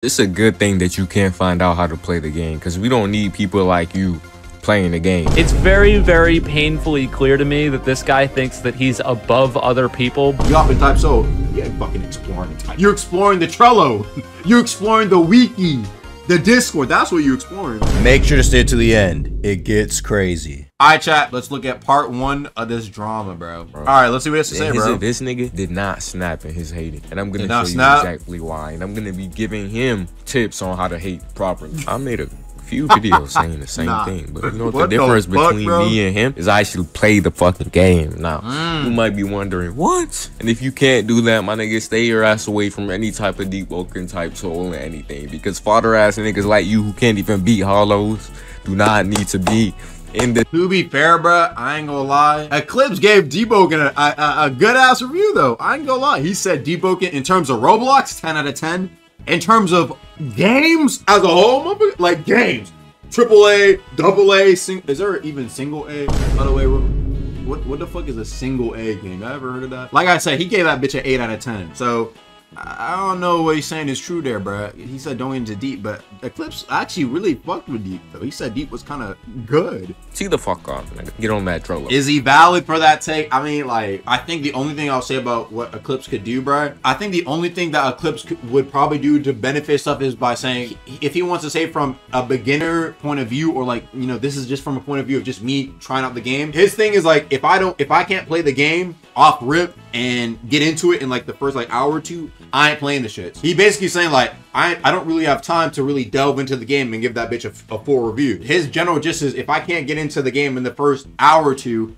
It's a good thing that you can't find out how to play the game, because we don't need people like you playing the game. It's very, very painfully clear to me that this guy thinks that he's above other people. You often type so, you ain't fucking exploring the type. You're exploring the Trello. You're exploring the wiki, the Discord. That's what you're exploring. Make sure to stay to the end. It gets crazy. All right, chat. Let's look at part 1 of this drama, bro. All right, let's see what it has to say, bro. This nigga did not snap in his hating, and I'm gonna show you exactly why. And I'm gonna be giving him tips on how to hate properly. I made a few videos saying the same thing, but you know what the difference between me and him is? I actually play the fucking game. Now, you might be wondering, what? And if you can't do that, my nigga, stay your ass away from any type of deep woken type soul or anything, because father ass niggas like you who can't even beat hollows do not need to be in the. To be fair, bro, I ain't gonna lie. Eclipse gave Deboken a good ass review, though. I ain't gonna lie. He said Deboken in terms of Roblox, 10 out of 10. In terms of games as a whole, like games, AAA, AA, is there even single A? By the way, what the fuck is a single A game? I ever heard of that? Like I said, he gave that bitch an 8 out of 10. So I don't know what he's saying is true there, bro. He said don't get into deep, but Eclipse actually really fucked with deep, though. He said deep was kind of good. See the fuck off, nigga. Get on that Trello. Is he valid for that take? I mean, like, I think the only thing I'll say about what Eclipse could do, bro, I think the only thing that Eclipse would probably do to benefit stuff is by saying, if he wants to say from a beginner point of view, or like, you know, this is just from a point of view of just me trying out the game. His thing is like, if I can't play the game off rip and get into it in like the first like hour or two, I ain't playing the shit. He basically saying like, I don't really have time to really delve into the game and give that bitch a full review. His general gist is, if I can't get into the game in the first hour or two,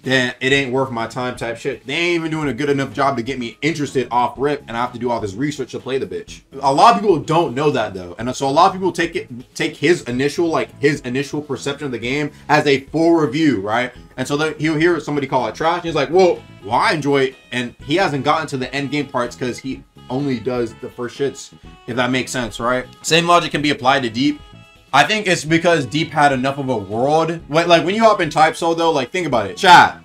then it ain't worth my time type shit. They ain't even doing a good enough job to get me interested off rip, and I have to do all this research to play the bitch. A lot of people don't know that though, and so a lot of people take his initial perception of the game as a full review, right? And so he'll hear somebody call it trash, and he's like, well, I enjoy it, and he hasn't gotten to the end game parts because he only does the first shits, if that makes sense, right? Same logic can be applied to deep. I think it's because deep had enough of a world. Like when you hop in Type Soul though, like think about it. Chat,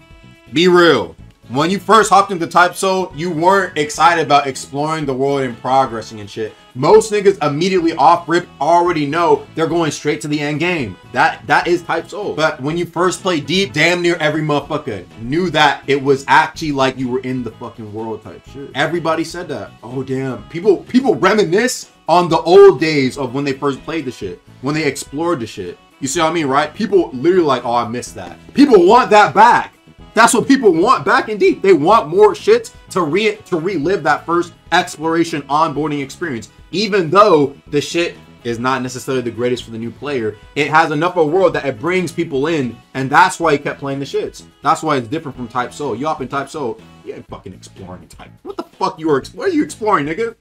be real. When you first hopped into Type Soul, you weren't excited about exploring the world and progressing and shit. Most niggas immediately off rip already know they're going straight to the end game. That is Type Soul. But when you first played deep, damn near every motherfucker knew that it was actually like you were in the fucking world type shit. Everybody said that. Oh damn. People reminisce on the old days of when they first played the shit, when they explored the shit. You see what I mean, right? People literally like, oh, I missed that. People want that back. That's what people want back in deep. They want more shit to relive that first exploration onboarding experience. Even though the shit is not necessarily the greatest for the new player, it has enough of a world that it brings people in, and that's why he kept playing the shits. That's why it's different from Type Soul. You hop in Type Soul, you ain't fucking exploring Type. What the fuck you are exploring? What are you exploring, nigga?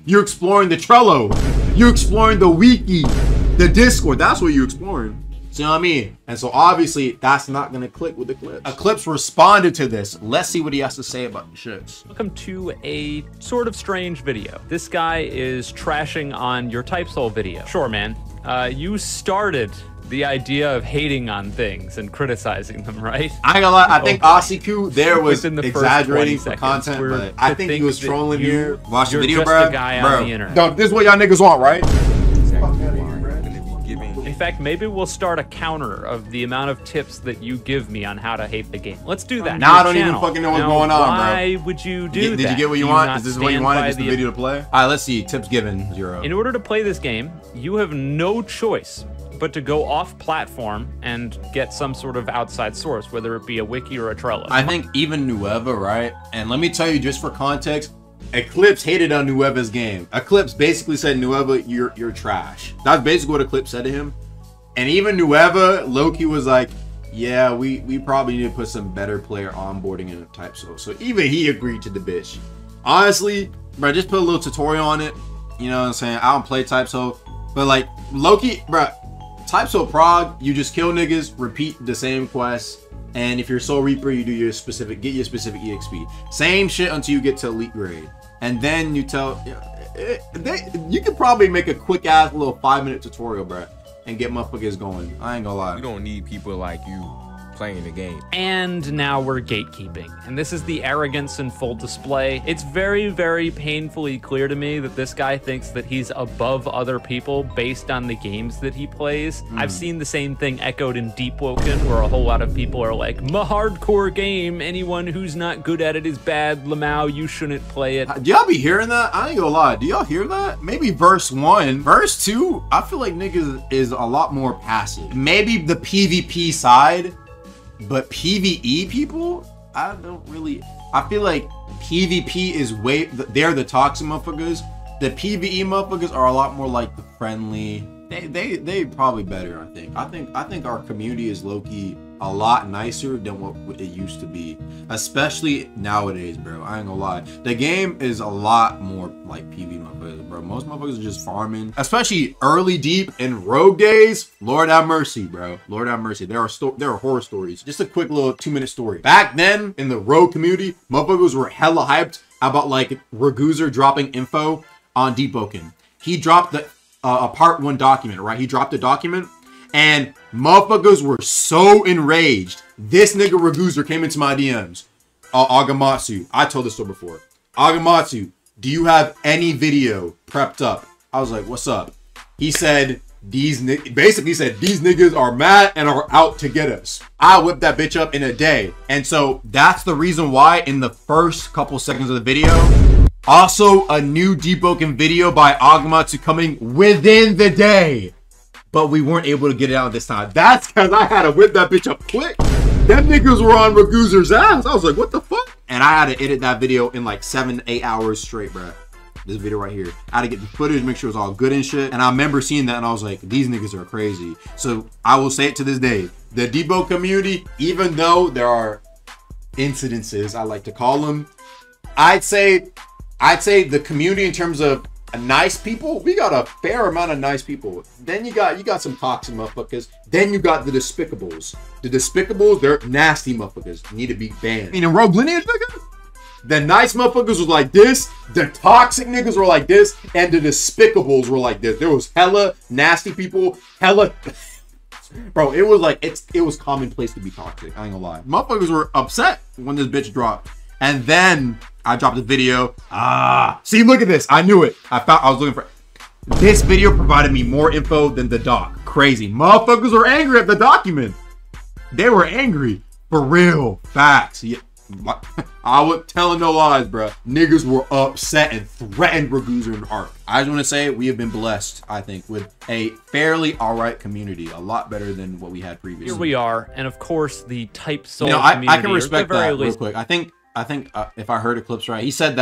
You're exploring the Trello. You're exploring the wiki, the Discord. That's what you're exploring. See what I mean? And so obviously that's not gonna click with Eclipse. Eclipse responded to this. Let's see what he has to say about the shits. Welcome to a sort of strange video. This guy is trashing on your Type Soul video. Sure, man. You started the idea of hating on things and criticizing them, right? I ain't gonna lie, I think Okysuu there was exaggerating for content, but I think he was trolling here. Watch the video, bro. No, this is what y'all niggas want, right? In fact, maybe we'll start a counter of the amount of tips that you give me on how to hate the game. Let's do that. Now I don't even fucking know what's going on, bro. Why would you do that? Did you get what you want? Is this what you wanted? Is this the video to play? All right, let's see. Tips given, 0. In order to play this game, you have no choice but to go off platform and get some sort of outside source, whether it be a wiki or a Trello. I think even Nueva, right? And let me tell you, just for context, Eclipse hated on Nueva's game. Eclipse basically said, Nueva, you're trash. That's basically what Eclipse said to him. And even Nueva, Loki was like, yeah, we probably need to put some better player onboarding in a Type Soul. So even he agreed to the bitch. Honestly, bro, just put a little tutorial on it. You know what I'm saying? I don't play Type Soul. But like, Loki, bro, Type Soul Prog, you just kill niggas, repeat the same quests. And if you're Soul Reaper, you do your specific, get your specific EXP. Same shit until you get to elite grade. And then you tell, you could probably make a quick ass little 5-minute tutorial, bro, and get motherfuckers going. I ain't gonna lie. We don't need people like you playing the game. And now we're gatekeeping. And this is the arrogance in full display. It's very, very painfully clear to me that this guy thinks that he's above other people based on the games that he plays. I've seen the same thing echoed in Deep Woken, where a whole lot of people are like, "My hardcore game, anyone who's not good at it is bad, Lamau, you shouldn't play it." Do y'all be hearing that? I ain't gonna lie. Do y'all hear that? Maybe verse 1. Verse 2, I feel like niggas is a lot more passive. Maybe the PvP side, but PvE people, I feel like PvP is they're the toxic motherfuckers. The PvE motherfuckers are a lot more like the friendly. They probably better, I think our community is low-key a lot nicer than what it used to be, especially nowadays, bro. I ain't gonna lie, the game is a lot more like PvP motherfuckers, bro. Most motherfuckers are just farming, especially early deep in rogue days. Lord have mercy, bro. Lord have mercy. There are horror stories. Just a quick little 2-minute story. Back then in the rogue community, motherfuckers were hella hyped about like Raguzer dropping info on Deep Woken. He dropped the a part 1 document, right? He dropped a document, and motherfuckers were so enraged. This nigga Raguzer came into my DMs. Agamatsu, I told this story before. Agamatsu, do you have any video prepped up? I was like, what's up? He said, basically said, these niggas are mad and are out to get us. I whipped that bitch up in a day. And so that's the reason why in the first couple seconds of the video, also a new Deep Woken video by Agamatsu coming within the day. But we weren't able to get it out this time. That's because I had to whip that bitch up quick. Them niggas were on Raguzer's ass. I was like, what the fuck? And I had to edit that video in like 7-8 hours straight, bro. This video right here. I had to get the footage, make sure it was all good and shit. And I remember seeing that and I was like, these niggas are crazy. So I will say it to this day. The Deep Woken community, even though there are incidences, I like to call them, I'd say the community in terms of nice people, we got a fair amount of nice people. Then you got some toxic motherfuckers. Then you got the despicables. The despicables, they're nasty motherfuckers. Need to be banned. In Rogue Lineage, nigga, the nice motherfuckers was like this, the toxic niggas were like this, and the despicables were like this. There was hella nasty people, hella bro, it was like it was commonplace to be toxic. I ain't gonna lie. Motherfuckers were upset when this bitch dropped. And then I dropped a video. See, look at this. I knew it. I was looking for this video provided me more info than the doc. Crazy. Motherfuckers were angry at the document. They were angry. For real. Facts. Yeah. I was telling no lies, bro. Niggas were upset and threatened Raguzer and Ark. I just want to say we have been blessed, I think, with a fairly alright community. A lot better than what we had previously. Here we are. And of course, the type soul community. I can respect that real quick. I think if I heard Eclipse right, he said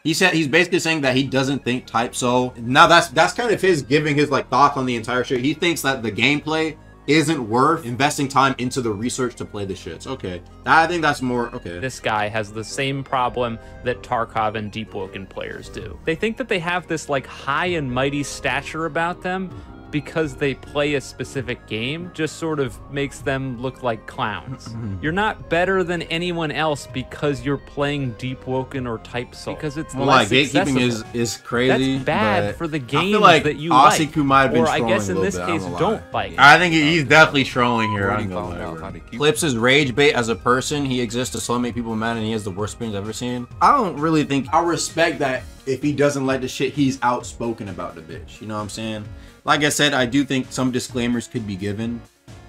he's basically saying that he doesn't think type soul. Now that's kind of his giving his like thoughts on the entire shit. He thinks that the gameplay isn't worth investing time into the research to play the shits. Okay, I think that's more okay. This guy has the same problem that Tarkov and Deep Woken players do. They think that they have this like high and mighty stature about them because they play a specific game, just sort of makes them look like clowns. You're not better than anyone else because you're playing Deep Woken or Type Soul. Because it's less accessible. Gatekeeping is crazy. That's bad for the games like that you Osiku like. Might have been or I guess in this case, don't like. I think he's definitely trolling here. Eclipse's rage bait as a person. He exists to slow make people mad, and he has the worst opinions I've ever seen. I don't really think I respect that. If he doesn't like the shit, he's outspoken about the bitch. You know what I'm saying? Like I said, I do think some disclaimers could be given,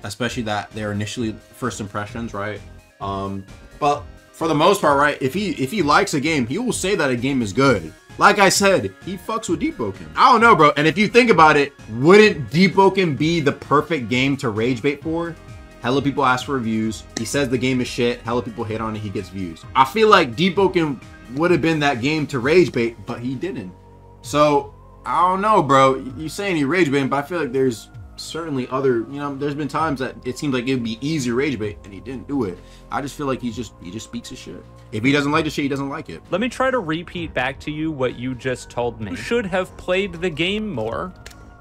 especially that they're initially first impressions, right? But for the most part, right, if he likes a game, he will say that a game is good. Like I said, he fucks with Deep Woken. I don't know, bro. And if you think about it, wouldn't Deep Woken be the perfect game to rage bait for? Hella people ask for reviews. He says the game is shit. Hella people hate on it. He gets views. I feel like Deep Woken would have been that game to rage bait, but he didn't. So I don't know, bro. You saying he rage baiting, but I feel like there's certainly other, you know, there's been times that it seems like it would be easy rage bait and he didn't do it. I just feel like he just speaks his shit. If he doesn't like the shit, he doesn't like it. Let me try to repeat back to you what you just told me. You should have played the game more.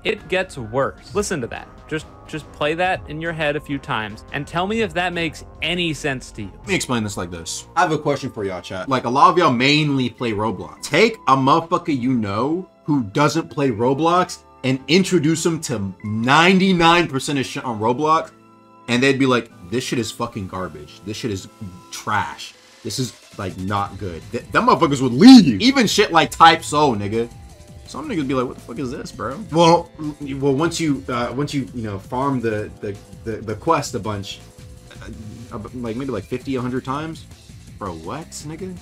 It gets worse. Listen to that. Just play that in your head a few times and tell me if that makes any sense to you. Let me explain this like this. I have a question for y'all, chat. Like, a lot of y'all mainly play Roblox. Take a motherfucker you know who doesn't play Roblox and introduce them to 99% of shit on Roblox, and they'd be like, this shit is fucking garbage. This shit is trash. This is like not good. Them motherfuckers would leave. Even shit like Type Soul, nigga. Some niggas be like, what the fuck is this, bro? Well, once you farm the quest a bunch, like maybe like 50, 100 times, bro. What, nigga?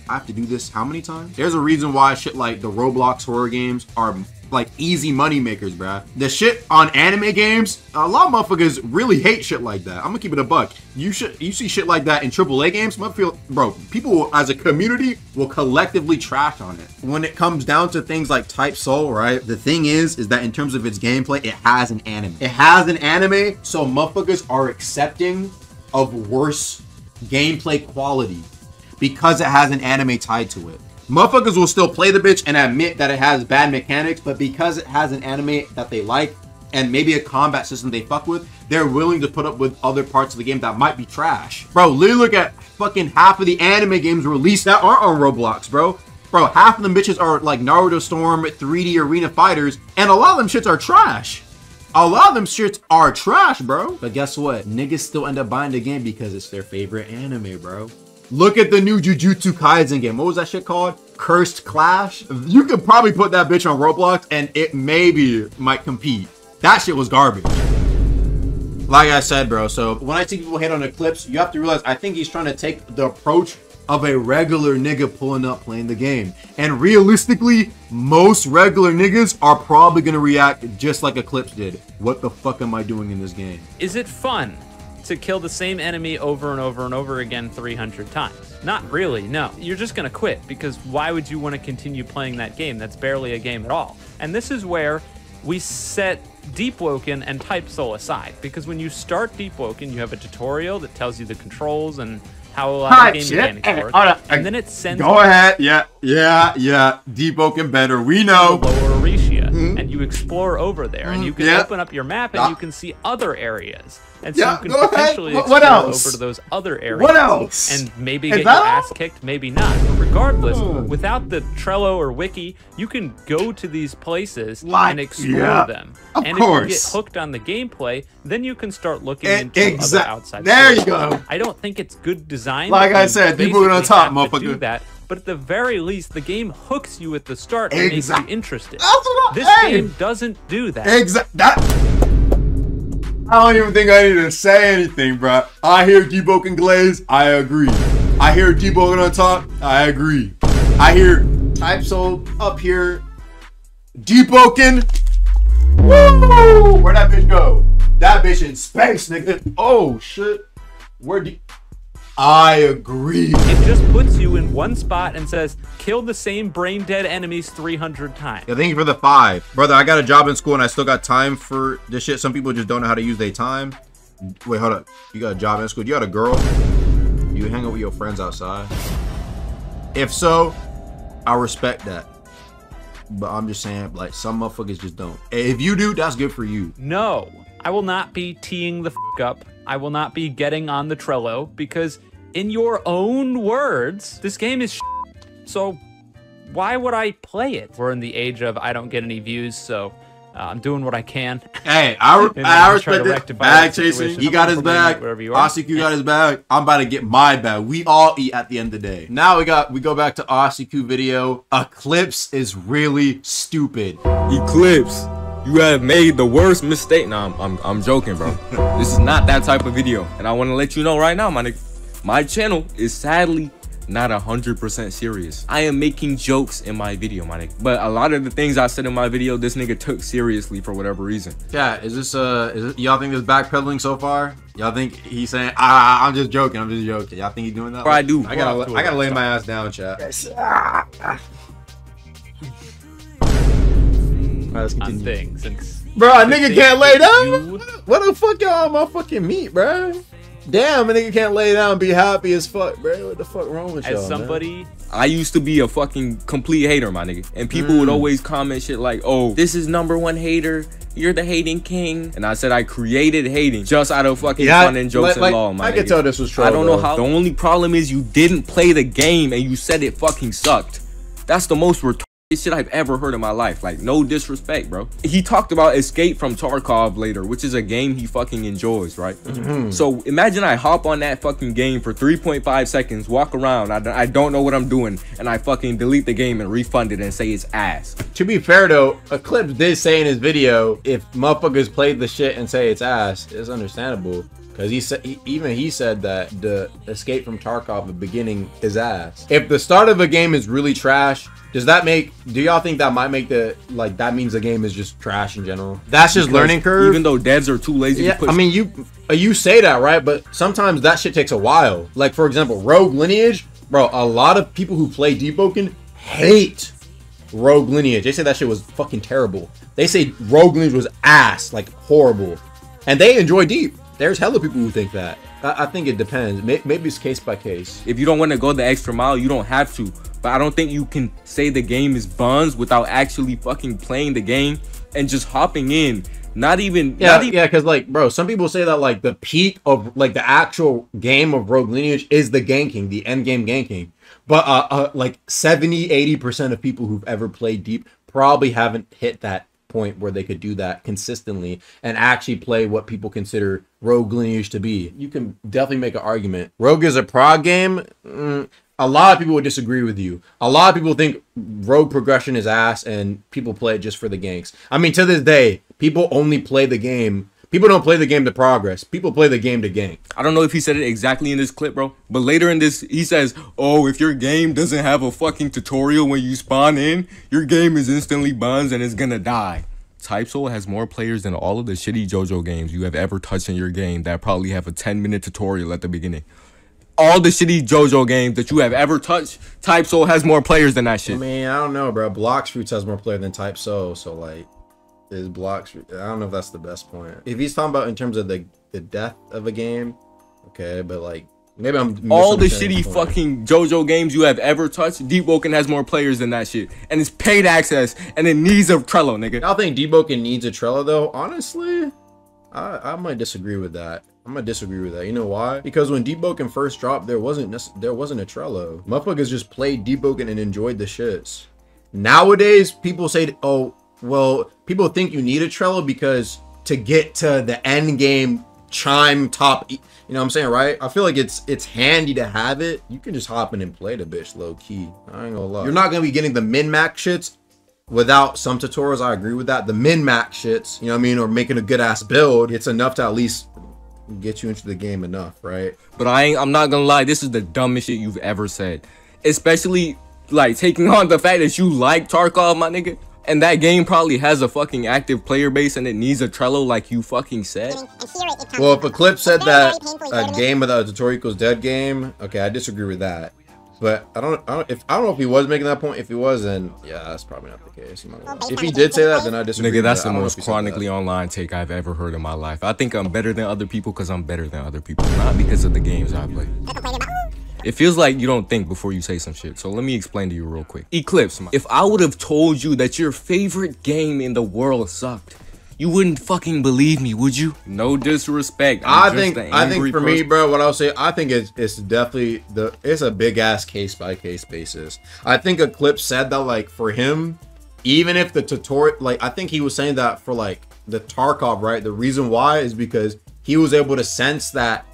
I have to do this how many times? There's a reason why shit like the Roblox horror games are like easy money makers, bruh. The shit on anime games, a lot of motherfuckers really hate shit like that. I'm gonna keep it a buck. You see shit like that in AAA games, bro, people will, as a community will collectively trash on it. When it comes down to things like Type Soul, right? The thing is that in terms of its gameplay, it has an anime. It has an anime, so motherfuckers are accepting of worse gameplay quality because it has an anime tied to it. Motherfuckers will still play the bitch and admit that it has bad mechanics, but because it has an anime that they like and maybe a combat system they fuck with, they're willing to put up with other parts of the game that might be trash. Bro, literally look at fucking half of the anime games released that aren't on Roblox, bro. Bro, half of them bitches are like Naruto Storm, 3D Arena Fighters, and a lot of them shits are trash. A lot of them shits are trash, bro. But guess what? Niggas still end up buying the game because it's their favorite anime, bro. Look at the new Jujutsu Kaisen game. What was that shit called? Cursed Clash? You could probably put that bitch on Roblox and it maybe might compete. That shit was garbage. Like I said, bro, so when I see people hate on Eclipse, you have to realize I think he's trying to take the approach of a regular nigga pulling up playing the game. And realistically, most regular niggas are probably gonna react just like Eclipse did. What the fuck am I doing in this game? Is it fun to kill the same enemy over and over and over again 300 times? Not really, no. You're just gonna quit, because why would you want to continue playing that game? That's barely a game at all. And this is where we set Deep Woken and Type Soul aside, because when you start Deep Woken, you have a tutorial that tells you the controls and how the game mechanics work, and then it sends go ahead, yeah, Deep Woken better, we know. Lower Aricia, and you explore over there, and you can open up your map, and you can see other areas, and so you can potentially explore over to those other areas. What else? And maybe get your ass kicked, maybe not. But regardless, without the Trello or Wiki, you can go to these places and explore them. Of and course. if you get hooked on the gameplay, then you can start looking into other outside there stories. You go. I don't think it's good design. Like I said, people are on top, motherfucker. Do that, but at the very least, the game hooks you at the start and makes you interested. That's what this game doesn't do that. I don't even think I need to say anything, bro. I hear Deep Woken Glaze, I agree. I hear Deep Woken on top, I agree. I hear Type Soul up here. Deep Woken. Woo! Where'd that bitch go? That bitch in space, nigga. Oh shit. I agree. It just puts you in one spot and says, kill the same brain dead enemies 300 times. Yeah, thank you for the 5. Brother, I got a job in school and I still got time for this shit. Some people just don't know how to use their time. Wait, hold up. You got a job in school? You got a girl? You hang out with your friends outside? If so, I respect that. But I'm just saying, like, some motherfuckers just don't. If you do, that's good for you. No, I will not be teeing the f up. I will not be getting on the Trello, because in your own words, this game is so why would I play it? We're in the age of I don't get any views, so I'm doing what I can. Hey, I respect it. Bag chasing. He got his bag. Okysuu got his bag. I'm about to get my bag. We all eat at the end of the day. Now we go back to Okysuu video. Eclipse is really stupid. Eclipse, you have made the worst mistake. Nah, I'm joking, bro. This is not that type of video, and I want to let you know right now, my nigga. My channel is sadly not 100% serious. I am making jokes in my video, my nigga. But a lot of the things I said in my video, this nigga took seriously for whatever reason. Yeah, is this y'all think this backpedaling so far? Y'all think he's saying, I'm just joking, I'm just joking. Y'all think he's doing that? I do. I gotta lay my ass down, chat. Let's continue. Things. Bro, a nigga can't lay down? What the fuck y'all motherfucking meat, bro? Damn, a nigga can't lay down and be happy as fuck, bro. What the fuck wrong with y'all, As somebody... I used to be a fucking complete hater, my nigga. And people would always comment shit like, oh, this is #1 hater. You're the hating king. And I said I created hating just out of fucking fun and jokes and law, my nigga. I can tell this was troll, I don't know how. The only problem is you didn't play the game and you said it fucking sucked. That's the most retarded shit I've ever heard in my life. Like, no disrespect, bro. He talked about Escape from Tarkov later, which is a game he fucking enjoys, right? So imagine I hop on that fucking game for 3.5 seconds, walk around, I don't know what I'm doing, and I fucking delete the game and refund it and say it's ass. To be fair though, Eclipse did say in his video, if motherfuckers played the shit and say it's ass, it's understandable. Because he said that the Escape from Tarkov, the beginning, is ass. If the start of a game is really trash, do y'all think that might make that means the game is just trash in general? That's just learning curve. Even though devs are too lazy to push. I mean, you say that, right? But sometimes that shit takes a while. Like, for example, Rogue Lineage, bro, a lot of people who play Deepwoken hate Rogue Lineage. They say that shit was fucking terrible. They say Rogue Lineage was ass, like horrible. And they enjoy Deep. There's hella people who think that. I think it depends. Maybe it's case by case. If you don't want to go the extra mile, you don't have to. But I don't think you can say the game is buns without actually fucking playing the game and just hopping in. Yeah, because like, bro, some people say that like the peak of like the actual game of Rogue Lineage is the ganking, the end game ganking. But like 70-80% of people who've ever played Deep probably haven't hit that point where they could do that consistently and actually play what people consider Rogue Lineage to be. You can definitely make an argument. Rogue is a prog game. A lot of people would disagree with you. A lot of people think Rogue progression is ass and people play it just for the ganks. I mean, to this day, people only play the game. People don't play the game to progress. People play the game to gank. I don't know if he said it exactly in this clip, bro. But later in this, he says, oh, if your game doesn't have a fucking tutorial when you spawn in, your game is instantly buns and it's gonna die. TypeSoul has more players than all of the shitty JoJo games you have ever touched in your game that probably have a 10-minute tutorial at the beginning. All the shitty JoJo games that you have ever touched, TypeSoul has more players than that shit. I mean, I don't know, bro. Blocks Fruits has more players than TypeSoul, so like... Is blocks? I don't know if that's the best point. If he's talking about in terms of the death of a game, okay, but like maybe I'm all the shitty fucking JoJo games you have ever touched. Deepwoken has more players than that shit, and it's paid access, and it needs a Trello, nigga. I think Deepwoken needs a Trello though. Honestly, I might disagree with that. I'm gonna disagree with that. You know why? Because when Deepwoken first dropped, there wasn't a Trello. Motherfuckers just played Deepwoken and enjoyed the shits. Nowadays, people say, oh. Well, people think you need a Trello because to get to the end game chime top, you know what I'm saying, right? I feel like it's handy to have it. You can just hop in and play the bitch low key. I ain't gonna lie. You're not gonna be getting the min-max shits without some tutorials. I agree with that. The min-max shits, you know what I mean, or making a good ass build, it's enough to at least get you into the game enough, right? But I'm not gonna lie, this is the dumbest shit you've ever said. Especially like taking on the fact that you like Tarkov, my nigga. And that game probably has a fucking active player base and it needs a Trello like you fucking said. Well, if Eclipse said that a game without a tutorial equals dead game, okay, I disagree with that. But I don't know if he was making that point. If he was, then yeah, that's probably not the case. If he did say that, then I disagree. Nigga, that's the most chronically online take I've ever heard in my life. I think I'm better than other people because I'm better than other people, not because of the games I play. It feels like you don't think before you say some shit, so let me explain to you real quick. Eclipse, if I would have told you that your favorite game in the world sucked, you wouldn't fucking believe me, would you? No disrespect. I think for me, bro, what I'll say, I think it's definitely it's a big ass case by case basis. I think Eclipse said that like for him, even if the tutorial, like I think he was saying that for like the Tarkov, right? The reason why is because he was able to sense that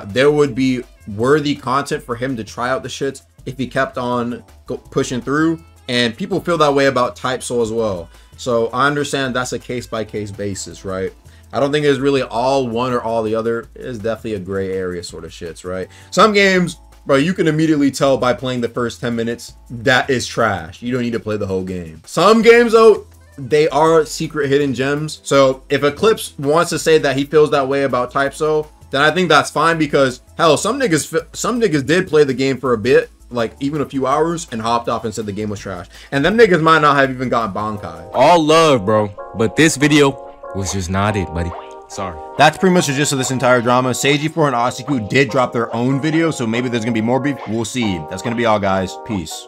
there would be worthy content for him to try out the shits if he kept on pushing through, and people feel that way about TypeSoul as well. So I understand that's a case by case basis, right? I don't think it's really all one or all the other. It's definitely a gray area sort of shits, right? Some games, bro, you can immediately tell by playing the first 10 minutes that is trash. You don't need to play the whole game. Some games though, they are secret hidden gems. So if Eclipse wants to say that he feels that way about TypeSoul, then I think that's fine, because hell, some niggas did play the game for a bit, like even a few hours, and hopped off and said the game was trash. And them niggas might not have even gotten Bankai. All love, bro, but this video was just not it, buddy. Sorry. That's pretty much the gist of this entire drama. Seiji4 and Okysuu did drop their own video, so maybe there's gonna be more beef. We'll see. That's gonna be all, guys. Peace.